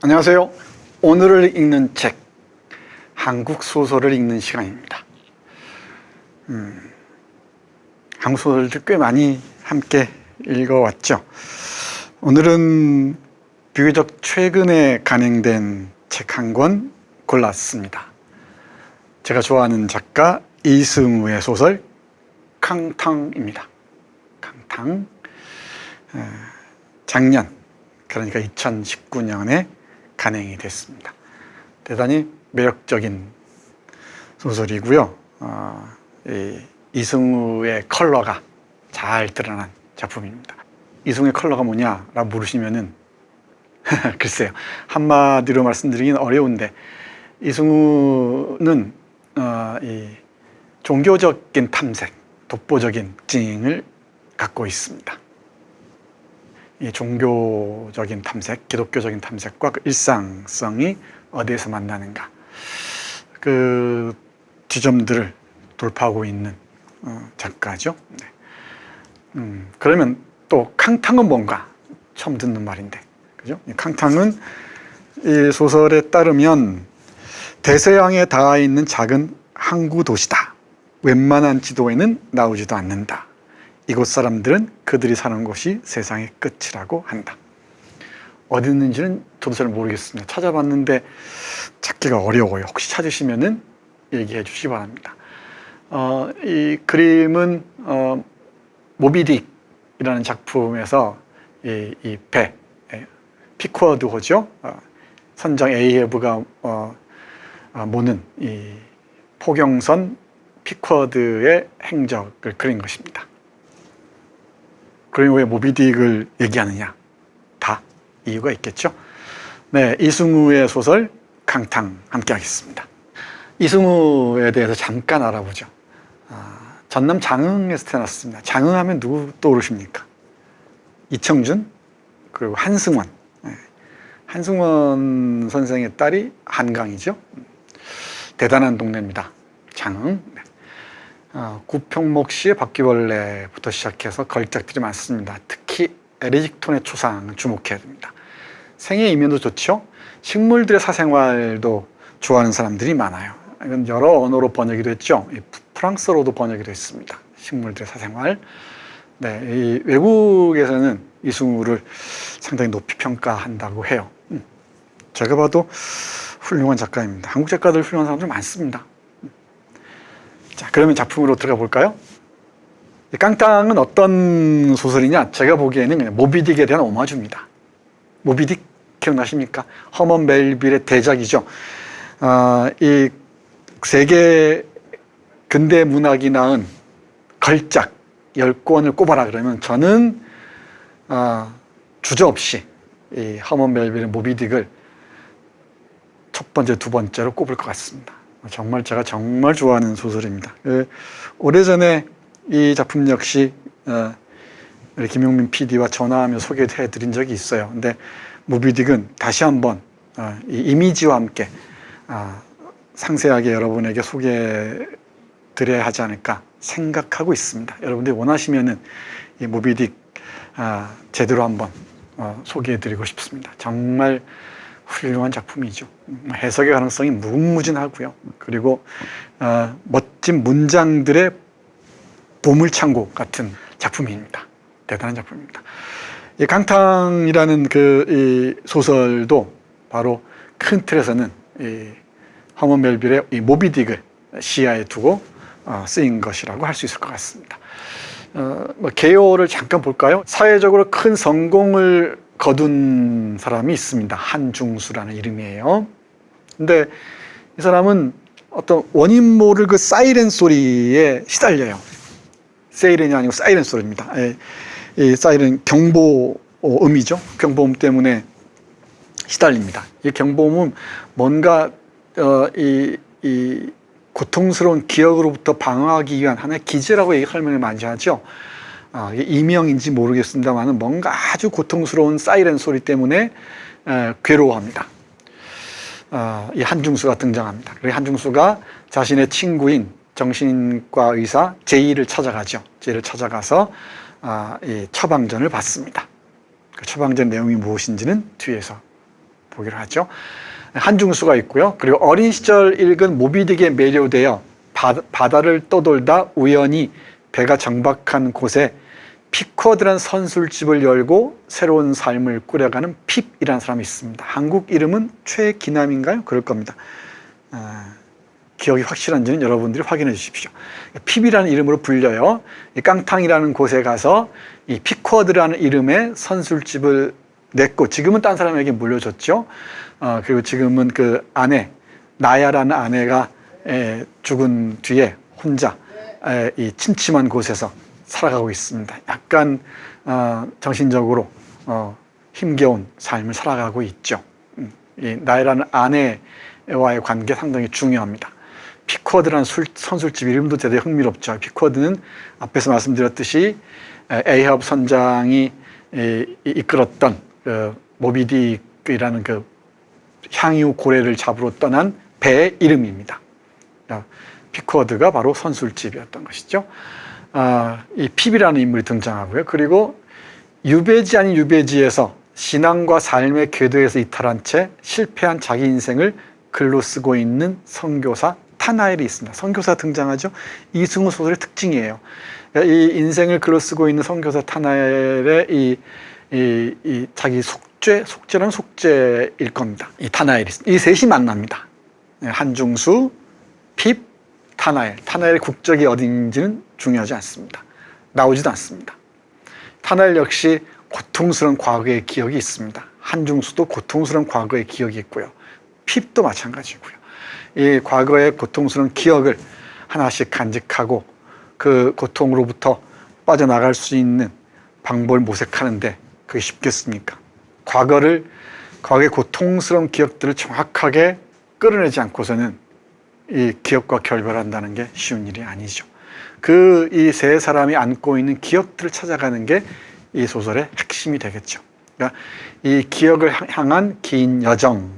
안녕하세요. 오늘을 읽는 책, 한국 소설을 읽는 시간입니다. 한국 소설들 꽤 많이 함께 읽어왔죠. 오늘은 비교적 최근에 간행된 책 한 권 골랐습니다. 제가 좋아하는 작가 이승우의 소설 캉탕입니다. 캉탕. 작년, 그러니까 2019년에 간행이 됐습니다. 대단히 매력적인 소설이고요. 이승우의 컬러가 잘 드러난 작품입니다. 이승우의 컬러가 뭐냐라고 물으시면은 글쎄요, 한마디로 말씀드리긴 어려운데, 이승우는 이 종교적인 탐색, 독보적인 특징을 갖고 있습니다. 이 종교적인 탐색, 기독교적인 탐색과 그 일상성이 어디에서 만나는가, 그 지점들을 돌파하고 있는 작가죠. 네. 그러면 또 캉탕은 뭔가 처음 듣는 말인데, 그죠? 캉탕은 이 소설에 따르면 대서양에 닿아 있는 작은 항구 도시다. 웬만한 지도에는 나오지도 않는다. 이곳 사람들은 그들이 사는 곳이 세상의 끝이라고 한다. 어디 있는지는 저도 잘 모르겠습니다. 찾아봤는데 찾기가 어려워요. 혹시 찾으시면은 얘기해 주시기 바랍니다. 이 그림은 모비딕이라는 작품에서 이 배, 피크워드호죠. 선장 에이헤브가 모는 이 포경선 피크워드의 행적을 그린 것입니다. 그러면 왜 모비딕을 얘기하느냐? 다 이유가 있겠죠. 네, 이승우의 소설 캉탕 함께 하겠습니다. 이승우에 대해서 잠깐 알아보죠. 전남 장흥에서 태어났습니다. 장흥하면 누구 떠오르십니까? 이청준, 그리고 한승원. 네. 한승원 선생의 딸이 한강이죠. 대단한 동네입니다. 장흥. 네. 구평목시의 바퀴벌레부터 시작해서 걸작들이 많습니다. 특히 에리직톤의 초상을 주목해야 됩니다. 생애 이면도 좋죠. 식물들의 사생활도 좋아하는 사람들이 많아요. 이건 여러 언어로 번역이 됐죠. 프랑스어로도 번역이 됐습니다. 식물들의 사생활. 네, 이 외국에서는 이승우를 상당히 높이 평가한다고 해요. 제가 봐도 훌륭한 작가입니다. 한국 작가들 훌륭한 사람들 많습니다. 자, 그러면 작품으로 들어가 볼까요? 깡탕은 어떤 소설이냐? 제가 보기에는 그냥 모비딕에 대한 오마주입니다. 모비딕 기억나십니까? 허먼 멜빌의 대작이죠. 이 세계 근대 문학이 낳은 걸작 10권을 꼽아라 그러면 저는 주저없이 이 허먼 멜빌의 모비딕을 첫 번째, 두 번째로 꼽을 것 같습니다. 정말 제가 정말 좋아하는 소설입니다. 오래전에 이 작품 역시 우리 김용민 PD와 전화하며 소개해 드린 적이 있어요. 근데 모비딕은 다시 한번 이 이미지와 함께 상세하게 여러분에게 소개해 드려야 하지 않을까 생각하고 있습니다. 여러분들이 원하시면은 이 모비딕 제대로 한번 소개해 드리고 싶습니다. 정말 훌륭한 작품이죠. 해석의 가능성이 무궁무진하고요. 그리고 멋진 문장들의 보물창고 같은 작품입니다. 대단한 작품입니다. 이 캉탕이라는 이 소설도 바로 큰 틀에서는 이 허먼 멜빌의 이 모비딕을 시야에 두고 쓰인 것이라고 할 수 있을 것 같습니다. 개요를 잠깐 볼까요? 사회적으로 큰 성공을 거둔 사람이 있습니다. 한중수라는 이름이에요. 근데 이 사람은 어떤 원인 모를 그 사이렌 소리에 시달려요. 세이렌이 아니고 사이렌 소리입니다. 이 사이렌 경보음이죠. 경보음 때문에 시달립니다. 이 경보음은 뭔가 이 고통스러운 기억으로부터 방어하기 위한 하나의 기제라고 설명을 많이 하죠. 이명인지 모르겠습니다만 뭔가 아주 고통스러운 사이렌 소리 때문에 괴로워합니다. 이 한중수가 등장합니다. 그리고 한중수가 자신의 친구인 정신과 의사 제이를 찾아가죠. 제이를 찾아가서 이 처방전을 받습니다. 그 처방전 내용이 무엇인지는 뒤에서 보기로 하죠. 한중수가 있고요. 그리고 어린 시절 읽은 모비딕에 매료되어 바다를 떠돌다 우연히 배가 정박한 곳에 피쿼드란 선술집을 열고 새로운 삶을 꾸려가는 핍이라는 사람이 있습니다. 한국 이름은 최기남인가요? 그럴 겁니다. 기억이 확실한지는 여러분들이 확인해 주십시오. 핍이라는 이름으로 불려요. 이 깡탕이라는 곳에 가서 이 피쿼드라는 이름의 선술집을 냈고, 지금은 딴 사람에게 물려줬죠. 그리고 지금은 그 아내, 나야라는 아내가 죽은 뒤에 혼자 이 침침한 곳에서 살아가고 있습니다. 약간 정신적으로 힘겨운 삶을 살아가고 있죠. 이 나야라는 아내와의 관계 상당히 중요합니다. 피쿼드라는 선술집 이름도 대단히 흥미롭죠. 피쿼드는 앞에서 말씀드렸듯이 에이합 선장이 이끌었던 모비딕이라는 그 향유 고래를 잡으러 떠난 배의 이름입니다. 피쿼드가 바로 선술집이었던 것이죠. 이 핍이라는 인물이 등장하고요. 그리고 유배지 아닌 유배지에서 신앙과 삶의 궤도에서 이탈한 채 실패한 자기 인생을 글로 쓰고 있는 선교사 타나엘이 있습니다. 선교사 등장하죠. 이승우 소설의 특징이에요. 이 인생을 글로 쓰고 있는 선교사 타나엘의 이 자기 속죄라는 속죄일 겁니다. 이 타나엘이 이 셋이 만납니다. 한중수, 핍, 타나엘. 타나엘의 국적이 어딘지는 중요하지 않습니다. 나오지도 않습니다. 타나엘 역시 고통스러운 과거의 기억이 있습니다. 한중수도 고통스러운 과거의 기억이 있고요. 핍도 마찬가지고요. 이 과거의 고통스러운 기억을 하나씩 간직하고 그 고통으로부터 빠져나갈 수 있는 방법을 모색하는데 그게 쉽겠습니까? 과거의 고통스러운 기억들을 정확하게 끌어내지 않고서는 이 기억과 결별한다는 게 쉬운 일이 아니죠. 이 세 사람이 안고 있는 기억들을 찾아가는 게 이 소설의 핵심이 되겠죠. 그러니까 이 기억을 향한 긴 여정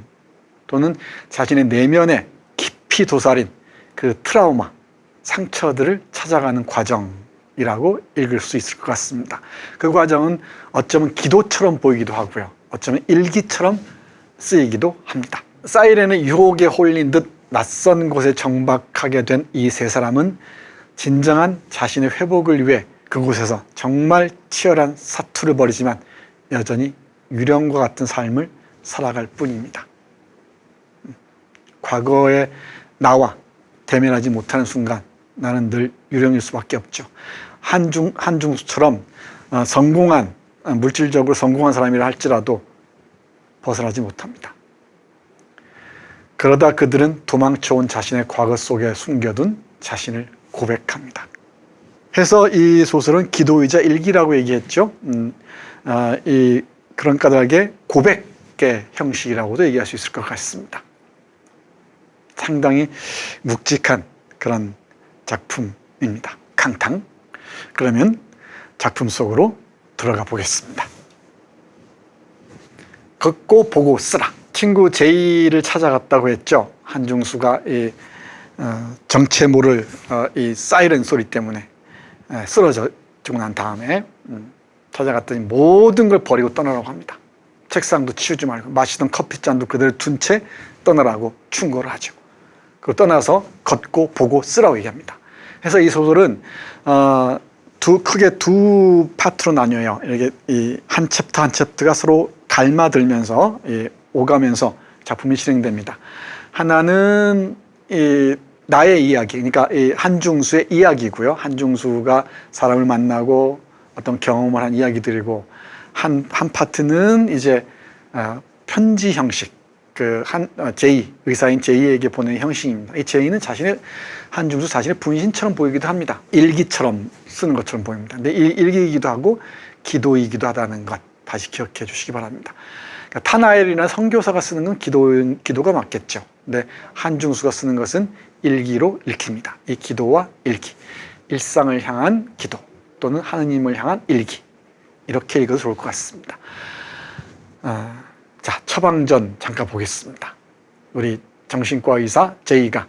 또는 자신의 내면에 깊이 도사린 그 트라우마, 상처들을 찾아가는 과정이라고 읽을 수 있을 것 같습니다. 그 과정은 어쩌면 기도처럼 보이기도 하고요. 어쩌면 일기처럼 쓰이기도 합니다. 사이렌의 유혹에 홀린 듯 낯선 곳에 정박하게 된 이 세 사람은 진정한 자신의 회복을 위해 그곳에서 정말 치열한 사투를 벌이지만 여전히 유령과 같은 삶을 살아갈 뿐입니다. 과거의 나와 대면하지 못하는 순간 나는 늘 유령일 수밖에 없죠. 한중수처럼 물질적으로 성공한 사람이라 할지라도 벗어나지 못합니다. 그러다 그들은 도망쳐온 자신의 과거 속에 숨겨둔 자신을 고백합니다. 해서 이 소설은 기도이자 일기라고 얘기했죠. 그런 까닭에 고백의 형식이라고도 얘기할 수 있을 것 같습니다. 상당히 묵직한 그런 작품입니다. 캉탕. 그러면 작품 속으로 들어가 보겠습니다. 걷고 보고 쓰라. 친구 제이를 찾아갔다고 했죠. 한중수가 이 정체 모를 이 사이렌 소리 때문에 쓰러지고 난 다음에 찾아갔더니 모든 걸 버리고 떠나라고 합니다. 책상도 치우지 말고 마시던 커피잔도 그대로 둔 채 떠나라고 충고를 하죠. 그리고 떠나서 걷고 보고 쓰라고 얘기합니다. 그래서 이 소설은 크게 두 파트로 나뉘어요. 이렇게 한 챕터 한 챕터가 서로 닮아들면서 오가면서 작품이 진행됩니다. 하나는 나의 이야기, 그러니까 한중수의 이야기고요. 한중수가 사람을 만나고 어떤 경험을 한 이야기들이고, 한 파트는 이제 편지 형식, 제이, 의사인 제이에게 보내는 형식입니다. 이 제이는 한중수 자신의 분신처럼 보이기도 합니다. 일기처럼 쓰는 것처럼 보입니다. 근데 일기이기도 하고 기도이기도 하다는 것 다시 기억해 주시기 바랍니다. 그러니까 타나엘이나 선교사가 쓰는 건 기도가 맞겠죠. 근데 한중수가 쓰는 것은 일기로 읽힙니다. 이 기도와 일기, 일상을 향한 기도 또는 하느님을 향한 일기, 이렇게 읽어도 좋을 것 같습니다. 자, 처방전 잠깐 보겠습니다. 우리 정신과 의사 제이가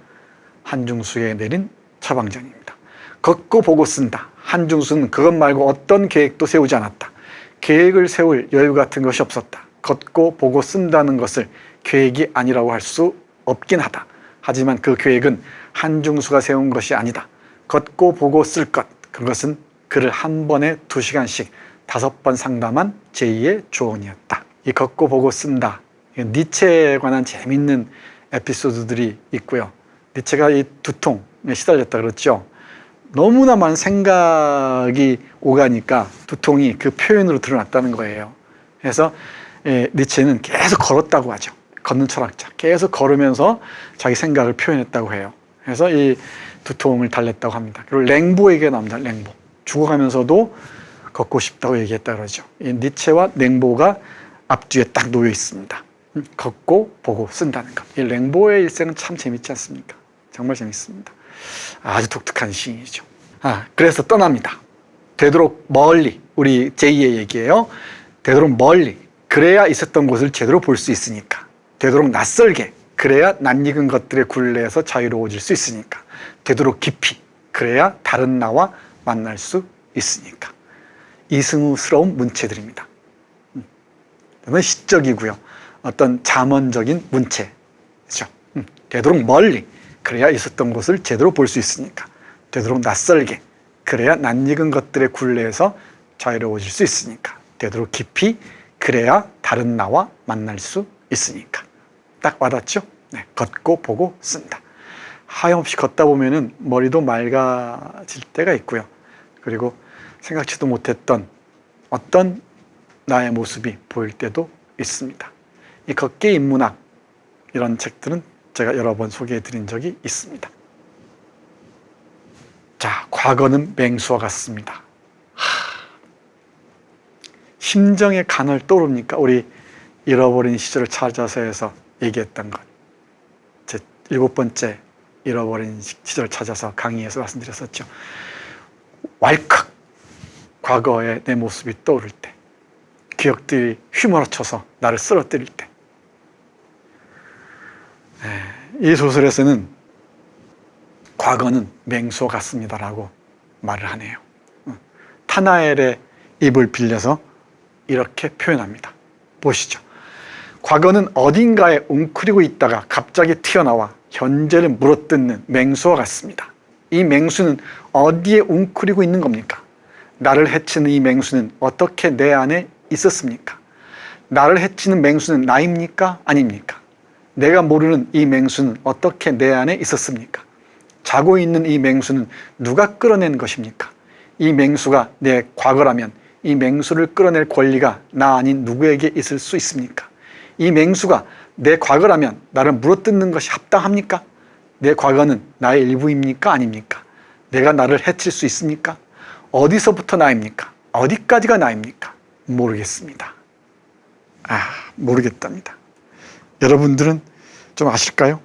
한중수에 내린 처방전입니다. 걷고 보고 쓴다. 한중수는 그것 말고 어떤 계획도 세우지 않았다. 계획을 세울 여유 같은 것이 없었다. 걷고 보고 쓴다는 것을 계획이 아니라고 할 수 없긴 하다. 하지만 그 계획은 한중수가 세운 것이 아니다. 걷고 보고 쓸 것, 그것은 글을 한 번에 2시간씩 5번 상담한 제2의 조언이었다. 이 걷고 보고 쓴다, 니체에 관한 재미있는 에피소드들이 있고요. 니체가 이 두통에 시달렸다 그랬죠. 너무나 많은 생각이 오가니까 두통이 그 표현으로 드러났다는 거예요. 그래서 니체는 계속 걸었다고 하죠. 걷는 철학자. 계속 걸으면서 자기 생각을 표현했다고 해요. 그래서 이 두통을 달랬다고 합니다. 그리고 랭보에게 나옵니다. 랭보. 죽어가면서도 걷고 싶다고 얘기했다 그러죠. 이 니체와 랭보가 앞뒤에 딱 놓여 있습니다. 걷고 보고 쓴다는 것. 이 랭보의 일생은 참 재밌지 않습니까? 정말 재밌습니다. 아주 독특한 시인이죠. 그래서 떠납니다. 되도록 멀리, 우리 제2의 얘기예요. 되도록 멀리, 그래야 있었던 곳을 제대로 볼 수 있으니까. 되도록 낯설게, 그래야 낯익은 것들의 굴레에서 자유로워질 수 있으니까. 되도록 깊이, 그래야 다른 나와 만날 수 있으니까. 이승우스러운 문체들입니다. 저는 시적이고요. 어떤 잠언적인 문체죠. 되도록 멀리, 그래야 있었던 곳을 제대로 볼 수 있으니까. 되도록 낯설게, 그래야 낯익은 것들의 굴레에서 자유로워질 수 있으니까. 되도록 깊이, 그래야 다른 나와 만날 수 있으니까. 딱 와닿죠? 네, 걷고 보고 쓴다. 하염없이 걷다 보면은 머리도 맑아질 때가 있고요. 그리고 생각지도 못했던 어떤 나의 모습이 보일 때도 있습니다. 이 걷기 인문학, 이런 책들은 제가 여러 번 소개해 드린 적이 있습니다. 자, 과거는 맹수와 같습니다. 심정의 간을 떠오릅니까? 우리 잃어버린 시절을 찾아서에서 얘기했던 것. 제 7번째 잃어버린 시절을 찾아서 강의에서 말씀드렸었죠. 왈칵 과거의 내 모습이 떠오를 때, 기억들이 휘몰아쳐서 나를 쓰러뜨릴 때, 이 소설에서는 과거는 맹수와 같습니다라고 말을 하네요. 타나엘의 입을 빌려서 이렇게 표현합니다. 보시죠. 과거는 어딘가에 웅크리고 있다가 갑자기 튀어나와 현재를 물어뜯는 맹수와 같습니다. 이 맹수는 어디에 웅크리고 있는 겁니까? 나를 해치는 이 맹수는 어떻게 내 안에 있었습니까? 나를 해치는 맹수는 나입니까? 아닙니까? 내가 모르는 이 맹수는 어떻게 내 안에 있었습니까? 자고 있는 이 맹수는 누가 끌어낸 것입니까? 이 맹수가 내 과거라면 이 맹수를 끌어낼 권리가 나 아닌 누구에게 있을 수 있습니까? 이 맹수가 내 과거라면 나를 물어뜯는 것이 합당합니까? 내 과거는 나의 일부입니까? 아닙니까? 내가 나를 해칠 수 있습니까? 어디서부터 나입니까? 어디까지가 나입니까? 모르겠습니다. 모르겠답니다. 여러분들은 좀 아실까요?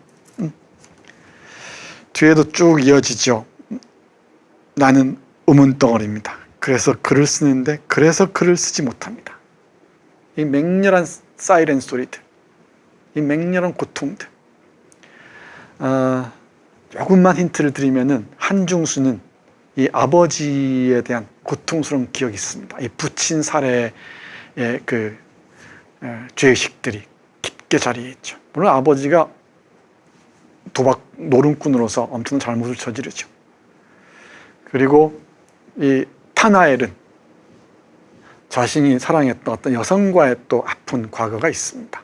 뒤에도 쭉 이어지죠. 나는 우문덩어리입니다. 그래서 글을 쓰는데 그래서 글을 쓰지 못합니다. 이 맹렬한 사이렌 소리들, 이 맹렬한 고통들. 조금만 힌트를 드리면은 한중수는 이 아버지에 대한 고통스러운 기억이 있습니다. 이 부친 살해의 그 죄의식들이 깊게 자리해 있죠. 물론 아버지가 도박 노름꾼으로서 엄청난 잘못을 저지르죠. 그리고 이 타나엘은 자신이 사랑했던 어떤 여성과의 또 아픈 과거가 있습니다.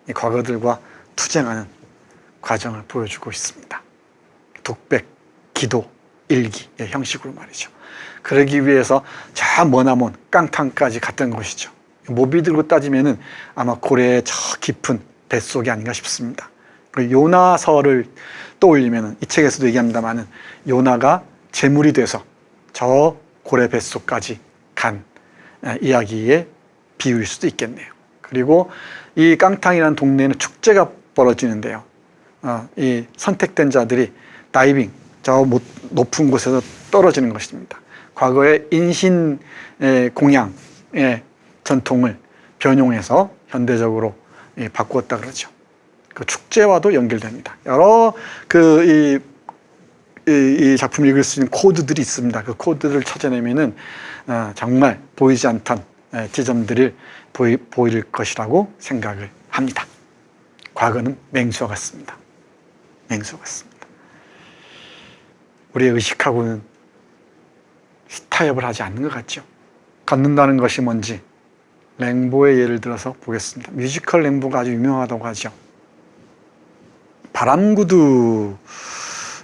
이 과거들과 투쟁하는 과정을 보여주고 있습니다. 독백, 기도, 일기의 형식으로 말이죠. 그러기 위해서 저 머나먼 깡탕까지 갔던 것이죠. 모비들고 따지면은 아마 고래의 저 깊은 뱃속이 아닌가 싶습니다. 그리고 요나서를 떠올리면은 이 책에서도 얘기합니다만은 요나가 제물이 돼서 저 고래 뱃속까지 간 이야기의 비유일 수도 있겠네요. 그리고 이 깡탕이라는 동네에는 축제가 벌어지는데요. 이 선택된 자들이 다이빙, 저 높은 곳에서 떨어지는 것입니다. 과거의 인신 공양의 전통을 변용해서 현대적으로 바꾸었다 그러죠. 그 축제와도 연결됩니다. 여러 이 작품을 읽을 수 있는 코드들이 있습니다. 그 코드를 찾아내면은 정말 보이지 않던 지점들이 보일 것이라고 생각을 합니다. 과거는 맹수와 같습니다. 맹수와 같습니다. 우리의 의식하고는 타협을 하지 않는 것 같죠. 걷는다는 것이 뭔지 랭보의 예를 들어서 보겠습니다. 뮤지컬 랭보가 아주 유명하다고 하죠. 바람구두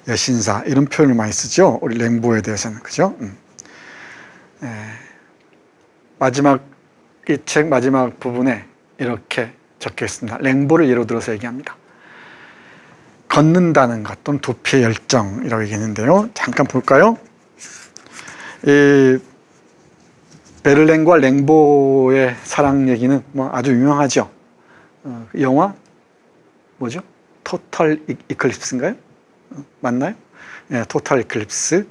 여신사 이런 표현을 많이 쓰죠. 우리 랭보에 대해서는 그죠? 마지막 이 책 마지막 부분에 이렇게 적혀 있습니다. 랭보를 예로 들어서 얘기합니다. 걷는다는 것 또는 도피의 열정이라고 얘기했는데요. 잠깐 볼까요? 이 베를랭과 랭보의 사랑 얘기는 뭐 아주 유명하죠. 영화 뭐죠? 토탈 이클립스인가요? 맞나요? 네, 토탈 이클립스.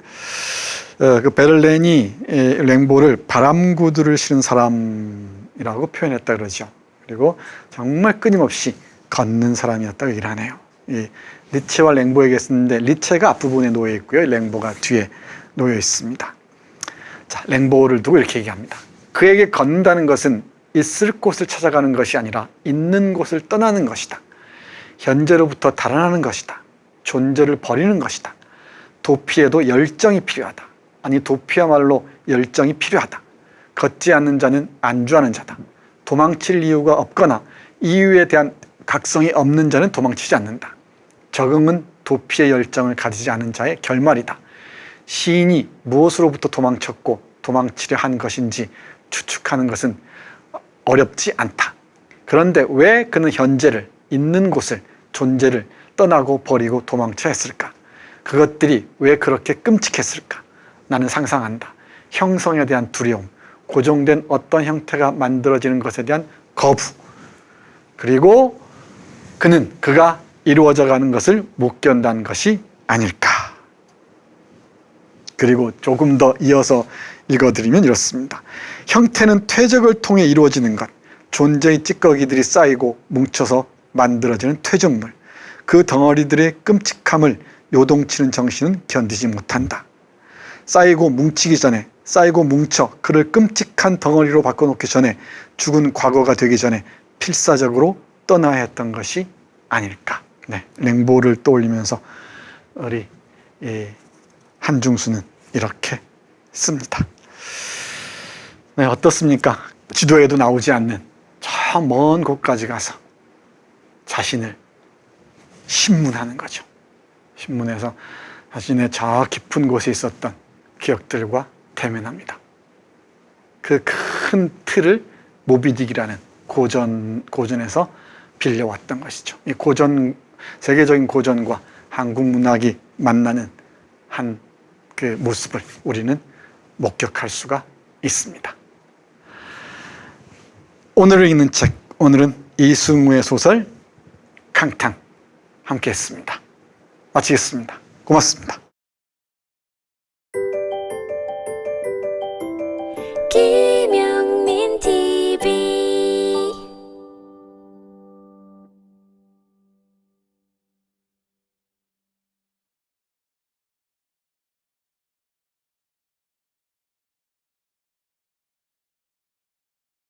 그 베를렌이 랭보를 바람구두를 실은 사람이라고 표현했다 그러죠. 그리고 정말 끊임없이 걷는 사람이었다고 얘기를 하네요. 이 리체와 랭보에게 썼는데 리체가 앞부분에 놓여 있고요. 랭보가 뒤에 놓여 있습니다. 자, 랭보를 두고 이렇게 얘기합니다. 그에게 걷는다는 것은 있을 곳을 찾아가는 것이 아니라 있는 곳을 떠나는 것이다. 현재로부터 달아나는 것이다. 존재를 버리는 것이다. 도피에도 열정이 필요하다. 아니 도피야말로 열정이 필요하다. 걷지 않는 자는 안주하는 자다. 도망칠 이유가 없거나 이유에 대한 각성이 없는 자는 도망치지 않는다. 적응은 도피의 열정을 가지지 않은 자의 결말이다. 시인이 무엇으로부터 도망쳤고 도망치려 한 것인지 추측하는 것은 어렵지 않다. 그런데 왜 그는 현재를, 있는 곳을, 존재를 떠나고 버리고 도망쳐야 했을까? 그것들이 왜 그렇게 끔찍했을까? 나는 상상한다. 형성에 대한 두려움, 고정된 어떤 형태가 만들어지는 것에 대한 거부, 그리고 그는 그가 이루어져 가는 것을 못 견딘 것이 아닐까. 그리고 조금 더 이어서 읽어드리면 이렇습니다. 형태는 퇴적을 통해 이루어지는 것, 존재의 찌꺼기들이 쌓이고 뭉쳐서 만들어지는 퇴적물, 그 덩어리들의 끔찍함을 요동치는 정신은 견디지 못한다. 쌓이고 뭉치기 전에, 쌓이고 뭉쳐 그를 끔찍한 덩어리로 바꿔놓기 전에, 죽은 과거가 되기 전에 필사적으로 떠나야 했던 것이 아닐까. 네, 랭보를 떠올리면서 우리 한중수는 이렇게 씁니다. 네, 어떻습니까? 지도에도 나오지 않는 저 먼 곳까지 가서 자신을 신문하는 거죠. 신문해서 자신의 저 깊은 곳에 있었던 기억들과 대면합니다. 그 큰 틀을 모비딕이라는 고전에서 빌려왔던 것이죠. 이 세계적인 고전과 한국 문학이 만나는 한 그 모습을 우리는 목격할 수가 있습니다. 오늘 읽는 책, 오늘은 이승우의 소설 강탕 함께 했습니다. 마치겠습니다. 고맙습니다.